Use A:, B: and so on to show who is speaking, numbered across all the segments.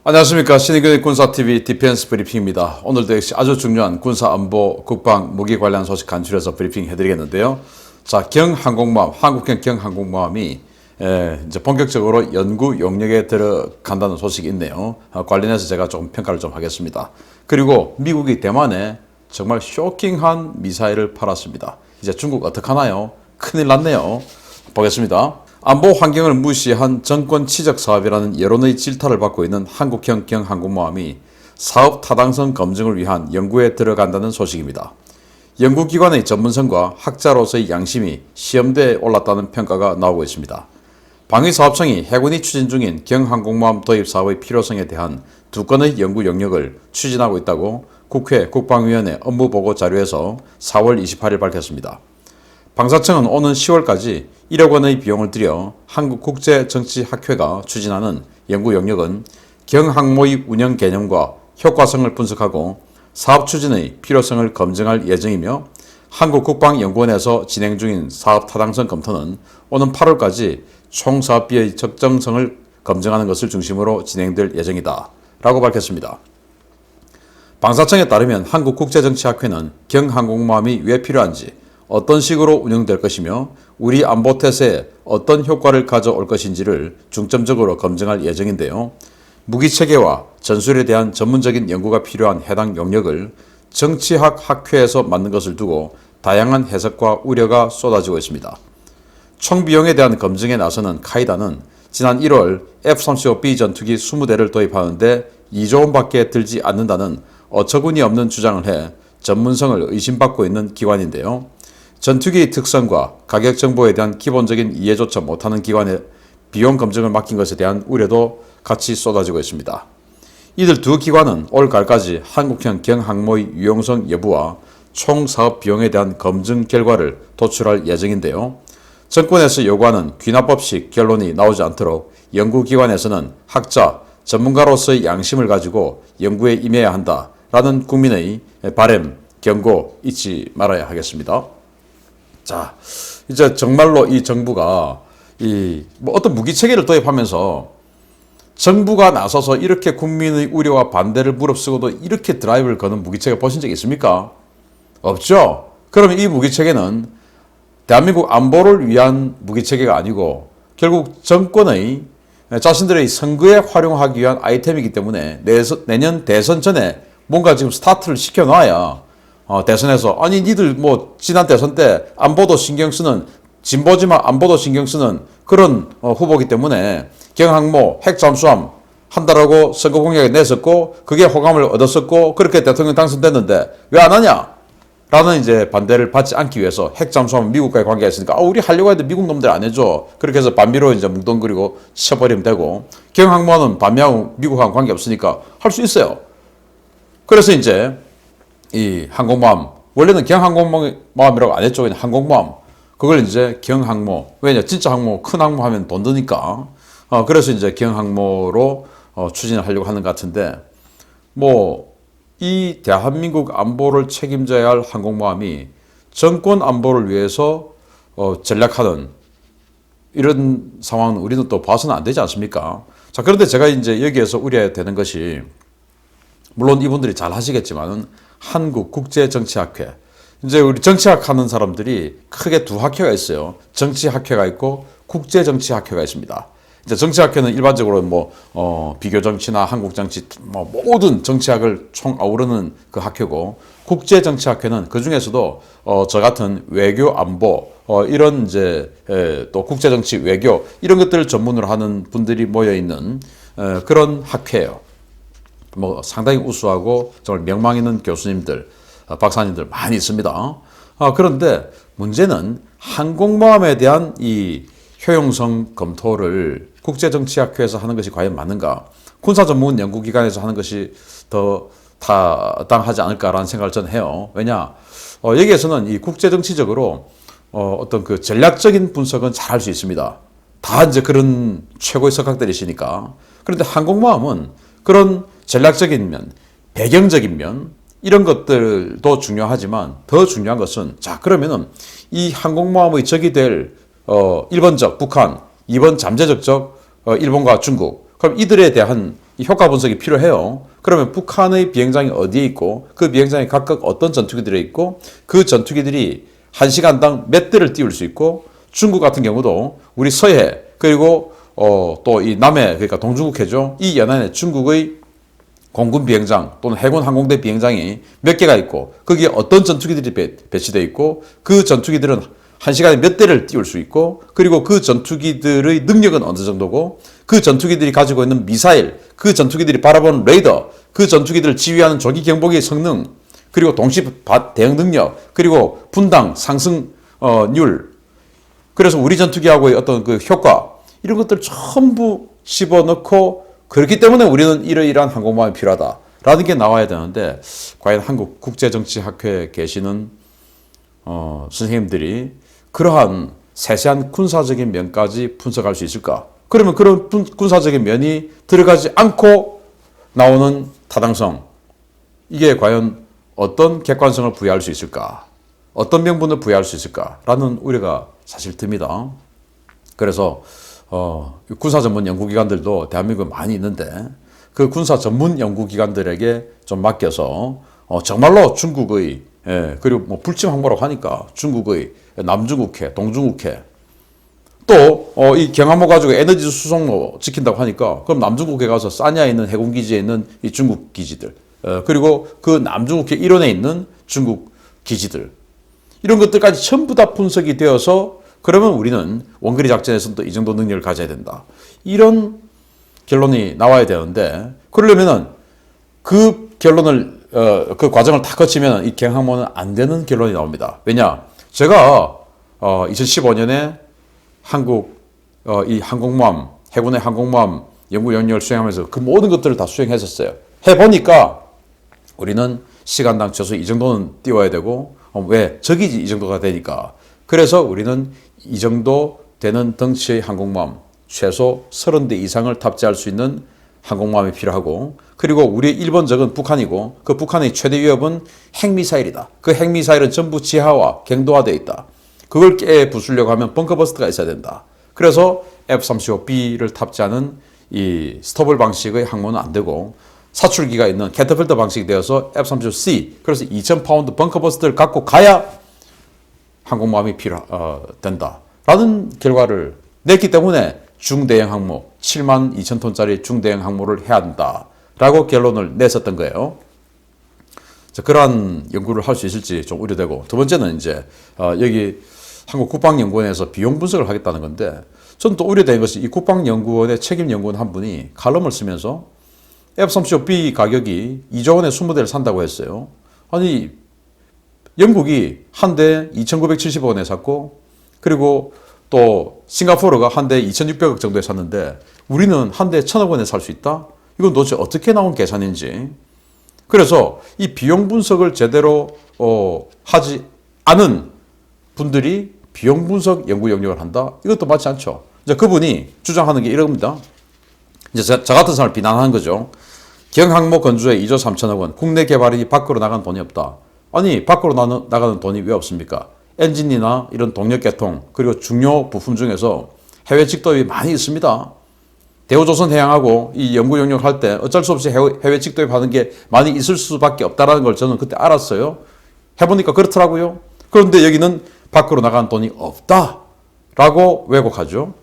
A: 안녕하십니까. 신의균의 군사TV 디펜스 브리핑입니다. 오늘도 역시 아주 중요한 군사안보, 국방, 무기 관련 소식 간추려서 브리핑 해드리겠는데요. 자, 경항공모함, 한국형 경항공모함이 이제 본격적으로 연구 용역에 들어간다는 소식이 있네요. 관련해서 제가 조금 평가를 좀 하겠습니다. 그리고 미국이 대만에 정말 쇼킹한 미사일을 팔았습니다. 이제 중국 어떡하나요? 큰일 났네요. 보겠습니다. 안보 환경을 무시한 정권 치적 사업이라는 여론의 질타를 받고 있는 한국형 경항공모함이 사업 타당성 검증을 위한 연구에 들어간다는 소식입니다. 연구기관의 전문성과 학자로서의 양심이 시험대에 올랐다는 평가가 나오고 있습니다. 방위사업청이 해군이 추진 중인 경항공모함 도입 사업의 필요성에 대한 두 건의 연구 영역을 추진하고 있다고 국회 국방위원회 업무보고 자료에서 4월 28일 밝혔습니다. 방사청은 오는 10월까지 1억 원의 비용을 들여 한국국제정치학회가 추진하는 연구 영역은 경항모의 운영 개념과 효과성을 분석하고 사업 추진의 필요성을 검증할 예정이며 한국국방연구원에서 진행 중인 사업 타당성 검토는 오는 8월까지 총 사업비의 적정성을 검증하는 것을 중심으로 진행될 예정이다 라고 밝혔습니다. 방사청에 따르면 한국국제정치학회는 경항공모함이 왜 필요한지, 어떤 식으로 운영될 것이며 우리 안보태세에 어떤 효과를 가져올 것인지를 중점적으로 검증할 예정인데요. 무기체계와 전술에 대한 전문적인 연구가 필요한 해당 영역을 정치학 학회에서 만든 것을 두고 다양한 해석과 우려가 쏟아지고 있습니다. 총 비용에 대한 검증에 나서는 카이다는 지난 1월 F-35B 전투기 20대를 도입하는데 2조 원밖에 들지 않는다는 어처구니 없는 주장을 해 전문성을 의심받고 있는 기관인데요. 전투기의 특성과 가격 정보에 대한 기본적인 이해조차 못하는 기관에 비용 검증을 맡긴 것에 대한 우려도 같이 쏟아지고 있습니다. 이들 두 기관은 올 가을까지 한국형 경항모의 유용성 여부와 총 사업 비용에 대한 검증 결과를 도출할 예정인데요. 정권에서 요구하는 귀납법식 결론이 나오지 않도록 연구기관에서는 학자, 전문가로서의 양심을 가지고 연구에 임해야 한다라는 국민의 바람, 경고 잊지 말아야 하겠습니다. 자, 이제 정말로 이 정부가 어떤 무기체계를 도입하면서 정부가 나서서 이렇게 국민의 우려와 반대를 무릅쓰고도 이렇게 드라이브를 거는 무기체계 보신 적 있습니까? 없죠? 그러면 이 무기체계는 대한민국 안보를 위한 무기체계가 아니고 결국 정권의 자신들의 선거에 활용하기 위한 아이템이기 때문에 내년 대선 전에 뭔가 지금 스타트를 시켜놔야 대선에서 아니 니들 뭐 지난 대선 때 안보도 신경 쓰는 진보지만 안보도 신경 쓰는 그런 후보기 때문에 경항모 핵 잠수함 한다라고 선거 공약에 냈었고 그게 호감을 얻었었고 그렇게 대통령 당선됐는데 왜 안 하냐? 라는 이제 반대를 받지 않기 위해서 핵 잠수함 미국과의 관계가 있으니까 우리 하려고 해도 미국 놈들 안 해줘. 그렇게 해서 반미로 이제 뭉뚱그리고 쳐버리면 되고 경항모는 반미하고 미국하고 관계 없으니까 할 수 있어요. 그래서 이제 이 항공모함, 원래는 경항공모함이라고 안 했죠. 그냥 항공모함. 그걸 이제 경항모. 왜냐, 진짜 항모, 큰 항모 하면 돈 드니까. 그래서 이제 경항모로 추진을 하려고 하는 것 같은데, 이 대한민국 안보를 책임져야 할 항공모함이 정권 안보를 위해서 전략하는 이런 상황은 우리는 또 봐서는 안 되지 않습니까? 자, 그런데 제가 이제 여기에서 우려해야 되는 것이, 물론 이분들이 잘 하시겠지만은 한국국제정치학회. 이제 우리 정치학 하는 사람들이 크게 두 학회가 있어요. 정치학회가 있고 국제정치학회가 있습니다. 이제 정치학회는 일반적으로 비교정치나 한국정치, 모든 정치학을 총 아우르는 그 학회고, 국제정치학회는 그 중에서도 저 같은 외교 안보, 이런 이제 또 국제정치 외교, 이런 것들을 전문으로 하는 분들이 모여있는 그런 학회예요. 상당히 우수하고 정말 명망 있는 교수님들, 박사님들 많이 있습니다. 그런데 문제는 항공모함에 대한 이 효용성 검토를 국제정치학회에서 하는 것이 과연 맞는가? 군사전문연구기관에서 하는 것이 더 타당하지 않을까라는 생각을 저는 해요. 왜냐, 여기에서는 이 국제정치적으로 어떤 그 전략적인 분석은 잘 할 수 있습니다. 다 이제 그런 최고의 석학들이시니까. 그런데 항공모함은 그런 전략적인 면, 배경적인 면, 이런 것들도 중요하지만 더 중요한 것은, 자, 그러면은 이 항공모함의 적이 될 1번 적 북한, 2번 잠재적 적 일본과 중국, 그럼 이들에 대한 이 효과 분석이 필요해요. 그러면 북한의 비행장이 어디에 있고 그 비행장에 각각 어떤 전투기들이 있고 그 전투기들이 1시간당 몇 대를 띄울 수 있고 중국 같은 경우도 우리 서해 그리고 또 이 남해 그러니까 동중국해죠. 이 연안에 중국의 공군 비행장 또는 해군 항공대 비행장이 몇 개가 있고 거기에 어떤 전투기들이 배치되어 있고 그 전투기들은 1시간에 몇 대를 띄울 수 있고 그리고 그 전투기들의 능력은 어느 정도고 그 전투기들이 가지고 있는 미사일 그 전투기들이 바라보는 레이더 그 전투기들을 지휘하는 조기 경보기의 성능 그리고 동시 대응 능력 그리고 분당 상승률 그래서 우리 전투기하고의 어떤 그 효과 이런 것들 전부 집어넣고 그렇기 때문에 우리는 이러이러한 항공모함이 필요하다라는 게 나와야 되는데 과연 한국 국제정치학회에 계시는 선생님들이 그러한 세세한 군사적인 면까지 분석할 수 있을까? 그러면 그런 군사적인 면이 들어가지 않고 나오는 타당성 이게 과연 어떤 객관성을 부여할 수 있을까? 어떤 명분을 부여할 수 있을까라는 우려가 사실 듭니다. 그래서 군사 전문 연구기관들도 대한민국에 많이 있는데 그 군사 전문 연구기관들에게 좀 맡겨서 정말로 중국의 그리고 뭐 불침 항모라고 하니까 중국의 남중국해, 동중국해 또 이 경항모 가지고 에너지 수송로 지킨다고 하니까 그럼 남중국해 가서 사냐에 있는 해군기지에 있는 이 중국 기지들 그리고 그 남중국해 일원에 있는 중국 기지들 이런 것들까지 전부 다 분석이 되어서 그러면 우리는 원거리 작전에서도 이 정도 능력을 가져야 된다. 이런 결론이 나와야 되는데 그러려면은 그 결론을 그 과정을 다 거치면 이 경항모는 안 되는 결론이 나옵니다. 왜냐? 제가 2015년에 한국 이 항공모함 해군의 항공모함 연구 영역을 수행하면서 그 모든 것들을 다 수행했었어요. 해보니까 우리는 시간당 최소 이 정도는 띄워야 되고 왜? 적이 이 정도가 되니까. 그래서 우리는 이 정도 되는 덩치의 항공모함 최소 30대 이상을 탑재할 수 있는 항공모함이 필요하고 그리고 우리의 1번 적은 북한이고 그 북한의 최대 위협은 핵미사일이다. 그 핵미사일은 전부 지하화, 경도화되어 있다. 그걸 깨 부수려고 하면 벙커버스트가 있어야 된다. 그래서 F-35B를 탑재하는 이 스토블 방식의 항모는 안 되고 사출기가 있는 캐터필터 방식이 되어서 F-35C 그래서 2000파운드 벙커버스트를 갖고 가야 항공모함이 된다라는 결과를 냈기 때문에 중대형 항모 7만 2천 톤짜리 중대형 항모를 해야 한다라고 결론을 냈었던 거예요. 자, 그러한 연구를 할 수 있을지 좀 우려되고 두 번째는 이제 여기 한국국방연구원에서 비용 분석을 하겠다는 건데 저는 또 우려되는 것이 이 국방연구원의 책임연구원 한 분이 칼럼을 쓰면서 F-35B 가격이 2조 원에 20대를 산다고 했어요. 아니 영국이 한 대 2,970원에 샀고 그리고 또 싱가포르가 한 대 2,600억 정도에 샀는데 우리는 한 대 1,000억 원에 살 수 있다? 이건 도대체 어떻게 나온 계산인지. 그래서 이 비용 분석을 제대로 하지 않은 분들이 비용 분석 연구 영역을 한다? 이것도 맞지 않죠. 이제 그분이 주장하는 게 이럽니다. 이제 저 같은 사람을 비난하는 거죠. 경항모 건조에 2조 3천억 원, 국내 개발이 밖으로 나간 돈이 없다. 아니 밖으로 나가는 돈이 왜 없습니까? 엔진이나 이런 동력 계통 그리고 중요 부품 중에서 해외 직도입이 많이 있습니다. 대우조선해양하고 이 연구 영역 할 때 어쩔 수 없이 해외 직도입 하는 게 많이 있을 수밖에 없다는 걸 저는 그때 알았어요. 해보니까 그렇더라고요. 그런데 여기는 밖으로 나간 돈이 없다라고 왜곡하죠.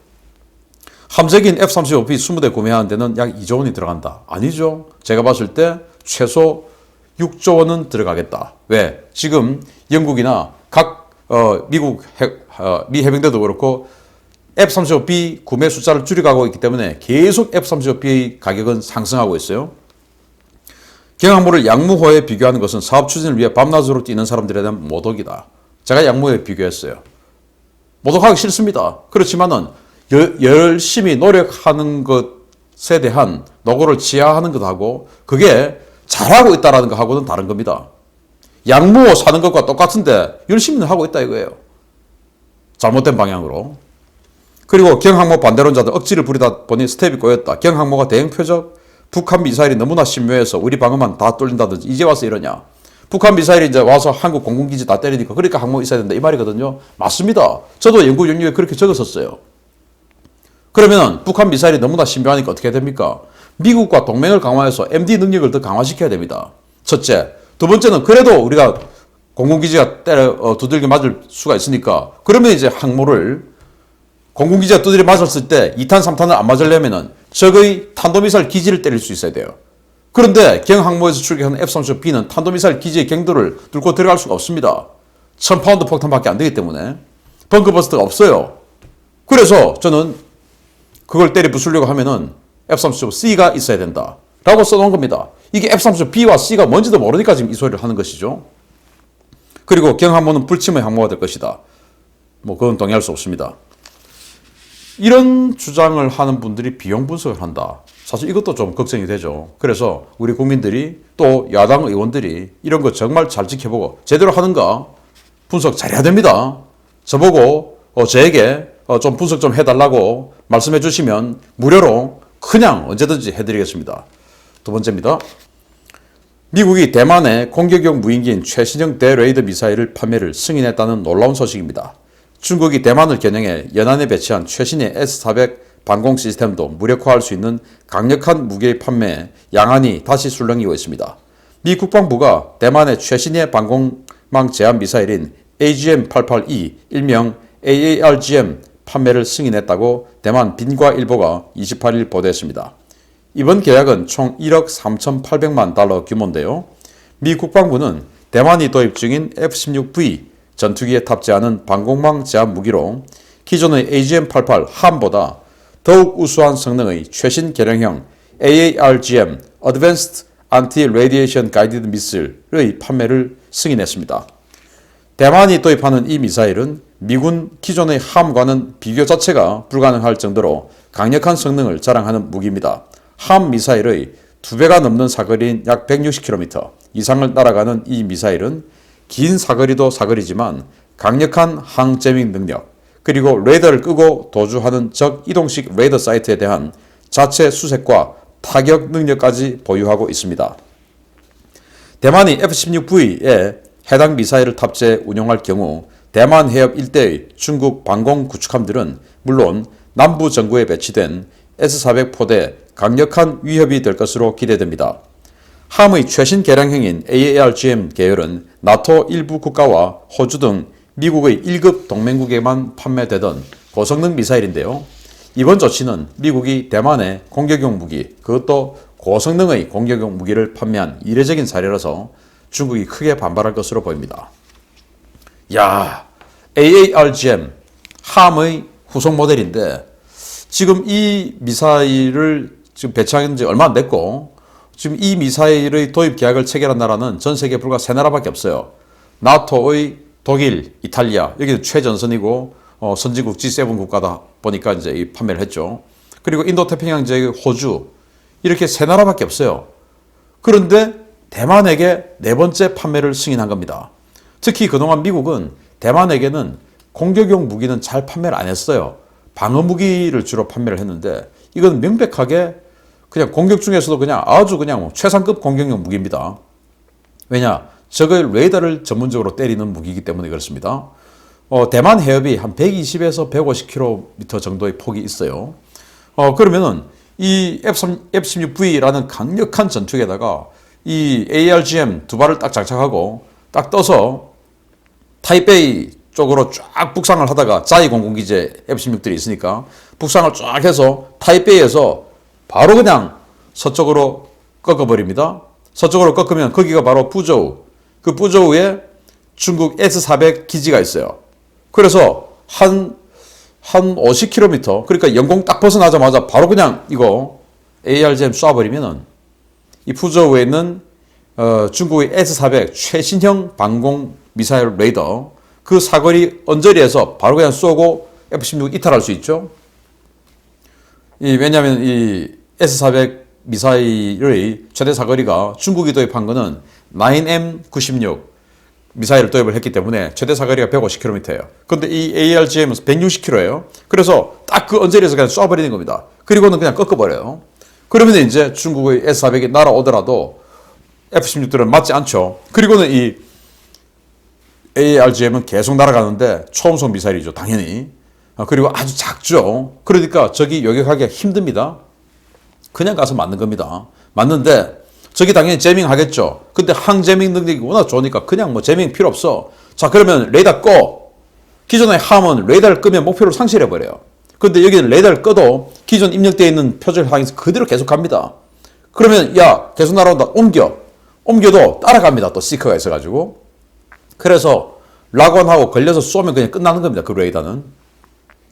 A: 함재기인 F-35B 20대 구매하는 데는 약 2조 원이 들어간다. 아니죠. 제가 봤을 때 최소 6조 원은 들어가겠다. 왜? 지금 영국이나 각 미 해병대도 그렇고 F-35B 구매 숫자를 줄여가고 있기 때문에 계속 F-35B의 가격은 상승하고 있어요. 경항모를 양무호에 비교하는 것은 사업 추진을 위해 밤낮으로 뛰는 사람들에 대한 모독이다. 제가 양무호에 비교했어요. 모독하기 싫습니다. 그렇지만은 열심히 노력하는 것에 대한 노고를 지하하는 것하고 그게 잘하고 있다는 것하고는 다른 겁니다. 양무호 사는 것과 똑같은데 열심히 하고 있다 이거예요. 잘못된 방향으로. 그리고 경항모 반대론자들 억지를 부리다 보니 스텝이 꼬였다. 경항모가 대형 표적, 북한 미사일이 너무나 신묘해서 우리 방어만 다 뚫린다든지 이제 와서 이러냐. 북한 미사일이 이제 와서 한국 공군기지 다 때리니까 그러니까 항모 있어야 된다 이 말이거든요. 맞습니다. 저도 연구 영역에 그렇게 적었었어요. 그러면 북한 미사일이 너무나 신묘하니까 어떻게 됩니까? 미국과 동맹을 강화해서 MD 능력을 더 강화시켜야 됩니다. 첫째. 두 번째는 그래도 우리가 공군기지가 두들겨 맞을 수가 있으니까 그러면 이제 항모를 공군기지가 두들겨 맞았을 때 2탄, 3탄을 안 맞으려면은 적의 탄도미사일 기지를 때릴 수 있어야 돼요. 그런데 경항모에서 출격하는 F-35B는 탄도미사일 기지의 경도를 뚫고 들어갈 수가 없습니다. 1000파운드 폭탄밖에 안 되기 때문에 벙커버스터가 없어요. 그래서 저는 그걸 때려 부수려고 하면은 F-35C가 있어야 된다 라고 써놓은 겁니다. 이게 F-35B와 C가 뭔지도 모르니까 지금 이 소리를 하는 것이죠. 그리고 경항모는 불침의 항모가 될 것이다. 뭐 그건 동의할 수 없습니다. 이런 주장을 하는 분들이 비용 분석을 한다. 사실 이것도 좀 걱정이 되죠. 그래서 우리 국민들이 또 야당 의원들이 이런 거 정말 잘 지켜보고 제대로 하는가 분석 잘해야 됩니다. 저보고 저에게 좀 분석 좀 해달라고 말씀해 주시면 무료로 그냥 언제든지 해드리겠습니다. 두 번째입니다. 미국이 대만에 공격용 무인기인 최신형 대레이더 미사일을 판매를 승인했다는 놀라운 소식입니다. 중국이 대만을 겨냥해 연안에 배치한 최신의 S-400 방공 시스템도 무력화할 수 있는 강력한 무기의 판매에 양안이 다시 술렁이고 있습니다. 미 국방부가 대만의 최신의 방공망 제한 미사일인 AGM-88E, 일명 AARGM 판매를 승인했다고 대만 빈과일보가 28일 보도했습니다. 이번 계약은 총 1억 3,800만 달러 규모인데요. 미 국방부는 대만이 도입 중인 F-16V 전투기에 탑재하는 방공망 제한 무기로 기존의 AGM-88 함보다 더욱 우수한 성능의 최신 개량형 AARGM Advanced Anti-Radiation Guided Missile의 판매를 승인했습니다. 대만이 도입하는 이 미사일은 미군 기존의 함과는 비교 자체가 불가능할 정도로 강력한 성능을 자랑하는 무기입니다. 함 미사일의 2배가 넘는 사거리인 약 160km 이상을 날아가는 이 미사일은 긴 사거리도 사거리지만 강력한 항제밍 능력, 그리고 레이더를 끄고 도주하는 적 이동식 레이더 사이트에 대한 자체 수색과 타격 능력까지 보유하고 있습니다. 대만이 F-16V에 해당 미사일을 탑재해 운용할 경우 대만 해협 일대의 중국 방공 구축함들은 물론 남부 전구에 배치된 S-400 포대에 강력한 위협이 될 것으로 기대됩니다. 함의 최신 개량형인 AARGM 계열은 나토 일부 국가와 호주 등 미국의 1급 동맹국에만 판매되던 고성능 미사일인데요. 이번 조치는 미국이 대만에 공격용 무기, 그것도 고성능의 공격용 무기를 판매한 이례적인 사례라서 중국이 크게 반발할 것으로 보입니다. 야, AARGM 함의 후속 모델인데 지금 이 미사일을 지금 배치한 지 얼마 안 됐고 지금 이 미사일의 도입 계약을 체결한 나라는 전 세계에 불과 3나라밖에 없어요. 나토의 독일, 이탈리아, 여기는 최전선이고 선진국 G7 국가다 보니까 이제 이 판매를 했죠. 그리고 인도태평양 지역의 호주, 이렇게 3나라밖에 없어요. 그런데 대만에게 4번째 판매를 승인한 겁니다. 특히 그동안 미국은 대만에게는 공격용 무기는 잘 판매를 안 했어요. 방어 무기를 주로 판매를 했는데 이건 명백하게 그냥 공격 중에서도 그냥 아주 그냥 최상급 공격용 무기입니다. 왜냐? 적의 레이더를 전문적으로 때리는 무기이기 때문에 그렇습니다. 대만 해협이 한 120에서 150km 정도의 폭이 있어요. 그러면은 이 F-16V라는 강력한 전투기에다가 이 ARGM 두 발을 딱 장착하고 딱 떠서 타이베이 쪽으로 쫙 북상을 하다가 자이 공군기지에 F-16들이 있으니까 북상을 쫙 해서 타이베이에서 바로 그냥 서쪽으로 꺾어버립니다. 서쪽으로 꺾으면 거기가 바로 부저우, 그 부저우에 중국 S-400 기지가 있어요. 그래서 한 50km, 그러니까 영공 딱 벗어나자마자 바로 그냥 이거 ARGM 쏴버리면은 이 푸저우에 있는 중국의 S-400 최신형 방공 미사일 레이더 그 사거리 언저리에서 바로 그냥 쏘고 F-16 이탈할 수 있죠. 왜냐하면 이 S-400 미사일의 최대 사거리가 중국이 도입한 거는 9M96 미사일을 도입을 했기 때문에 최대 사거리가 150km예요. 그런데 이 ARGM은 160km예요. 그래서 딱 그 언저리에서 그냥 쏴버리는 겁니다. 그리고는 그냥 꺾어버려요. 그러면 이제 중국의 S-400이 날아오더라도 F-16들은 맞지 않죠. 그리고는 이 ARGM은 계속 날아가는데 초음속 미사일이죠. 당연히. 그리고 아주 작죠. 그러니까 적이 요격하기가 힘듭니다. 그냥 가서 맞는 겁니다. 맞는데 저기 당연히 제밍 하겠죠. 근데 항제밍 능력이 워낙 좋으니까 그냥 뭐 제밍 필요 없어. 자, 그러면 레이더 꺼. 기존의 함은 레이더를 끄면 목표를 상실해버려요. 근데 여기는 레이더를 꺼도 기존 입력되어 있는 표적을 향해서 그대로 계속 갑니다. 그러면 야, 계속 날아온다. 옮겨도 따라갑니다. 또 시커가 있어가지고. 그래서 락원하고 걸려서 쏘면 그냥 끝나는 겁니다. 그 레이더는.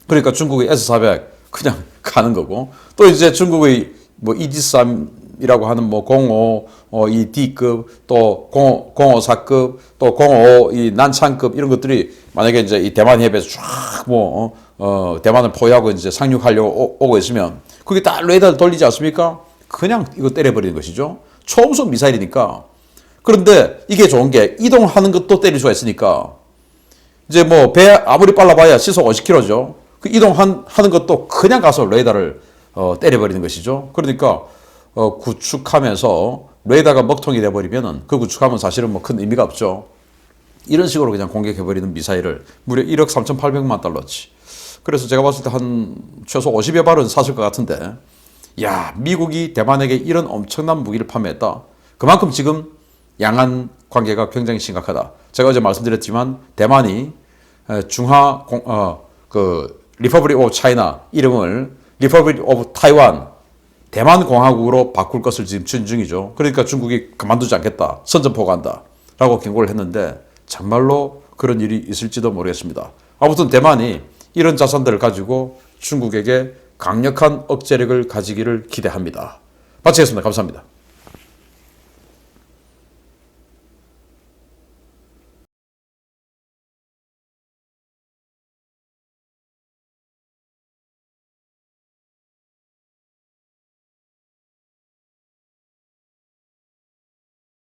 A: 그러니까 중국의 S400 그냥 가는 거고. 또 이제 중국의 뭐 EG3이라고 하는 뭐 05, 이 D급, 또 054급, 또 05, 이 난창급 이런 것들이 만약에 이제 이 대만 해협에서 쫙 대만을 포위하고 이제 상륙하려고 오고 있으면 그게 다 레이더를 돌리지 않습니까? 그냥 이거 때려버리는 것이죠. 초음속 미사일이니까. 그런데 이게 좋은 게 이동하는 것도 때릴 수가 있으니까 이제 뭐 배 아무리 빨라봐야 시속 50km죠. 그 이동하는 것도 그냥 가서 레이더를 때려버리는 것이죠. 그러니까 구축하면서 레이더가 먹통이 돼버리면은 그 구축하면 사실은 뭐 큰 의미가 없죠. 이런 식으로 그냥 공격해버리는 미사일을 무려 1억 3,800만 달러치. 그래서 제가 봤을 때 한 최소 50여 발은 샀을 것 같은데, 야, 미국이 대만에게 이런 엄청난 무기를 판매했다. 그만큼 지금 양안 관계가 굉장히 심각하다. 제가 어제 말씀드렸지만 대만이 리퍼블릭 오브 차이나 이름을 리퍼블릭 오브 타이완 대만 공화국으로 바꿀 것을 지금 추진 중이죠. 그러니까 중국이 가만두지 않겠다. 선전포고한다. 라고 경고를 했는데 정말로 그런 일이 있을지도 모르겠습니다. 아무튼 대만이 이런 자산들을 가지고 중국에게 강력한 억제력을 가지기를 기대합니다. 마치겠습니다. 감사합니다.